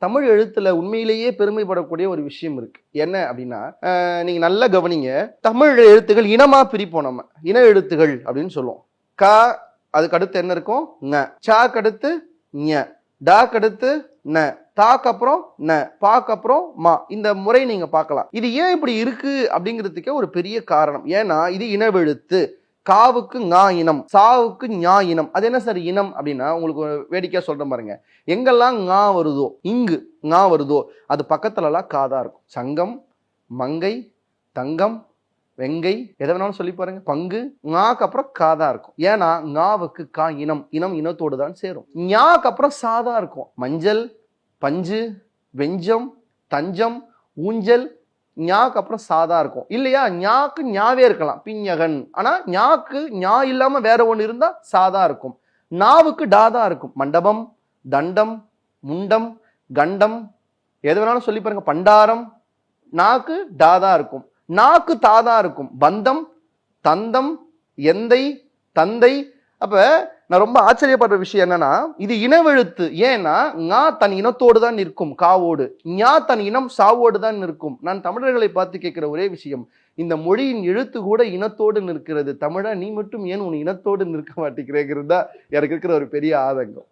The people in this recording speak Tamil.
தமிழ் எழுத்துல உண்மையிலேயே பெருமைப்படக்கூடிய ஒரு விஷயம் இருக்கு. என்ன அப்படின்னா, நீங்க நல்லா கவனிங்க. தமிழ் எழுத்துகள் இனமா பிரிப்போம். நம்ம இன எழுத்துகள் அப்படின்னு சொல்லுவோம். க, அதுக்கு அடுத்து என்ன இருக்கும்? ந. சாக்கு அடுத்து ஞ. டாக்கு அடுத்து ந. தாக்கு அப்புறம் ந. பாக்கு அப்புறம் மா. இந்த முறை நீங்க பார்க்கலாம். இது ஏன் இப்படி இருக்கு அப்படிங்கிறதுக்கே ஒரு பெரிய காரணம். ஏன்னா இது இனவெழுத்து. காவுக்கு ஞா இனம், சாவுக்கு ஞா இனம். அது என்ன சார் இனம் அப்படின்னா, உங்களுக்கு வேடிக்கையா சொல்றேன் பாருங்க. எங்கெல்லாம் ஞா வருதோ, இங்கு ஞா வருதோ, அது பக்கத்துலலாம் காதா இருக்கும். சங்கம், மங்கை, தங்கம், வெங்கை, எதை வேணாலும் சொல்லி பாருங்க. பங்கு, ஞாக்கு அப்புறம் காதா இருக்கும். ஏன்னா ஞாவுக்கு கா இனம், இனம் இனத்தோடு தான் சேரும். ஞாக்கு அப்புறம் சாதா இருக்கும். மஞ்சள், பஞ்சு, வெஞ்சம், தஞ்சம், ஊஞ்சல், ஞாக்கு அப்புறம் சாதா இருக்கும். இல்லையா? ஞாக்கு ஞாவே இருக்கலாம், பிஞ்சகன். ஆனா ஞாக்கு ஞா இல்லாம வேற ஒண்ணு இருந்தா சாதா இருக்கும். நாவுக்கு டாதா இருக்கும். மண்டபம், தண்டம், முண்டம், கண்டம், எது வேணாலும் சொல்லி பாருங்க. பண்டாரம், நாக்கு டாதா இருக்கும். நாக்கு தாதா இருக்கும். பந்தம், தந்தம், எந்தை, தந்தை. அப்ப நான் ரொம்ப ஆச்சரியப்படுற விஷயம் என்னன்னா, இது இனவெழுத்து. ஏன்னா ஞா தன் இனத்தோடு தான் நிற்கும், காவோடு. ஞா தன் இனம் சாவோடு தான் நிற்கும். நான் தமிழர்களை பார்த்து கேட்கிற ஒரே விஷயம், இந்த மொழியின் எழுத்து கூட இனத்தோடு நிற்கிறது. தமிழா, நீ மட்டும் ஏன் உன் இனத்தோடு நிற்க மாட்டேங்கிறேங்கிறது தான் எனக்கு இருக்கிற ஒரு பெரிய ஆதங்கம்.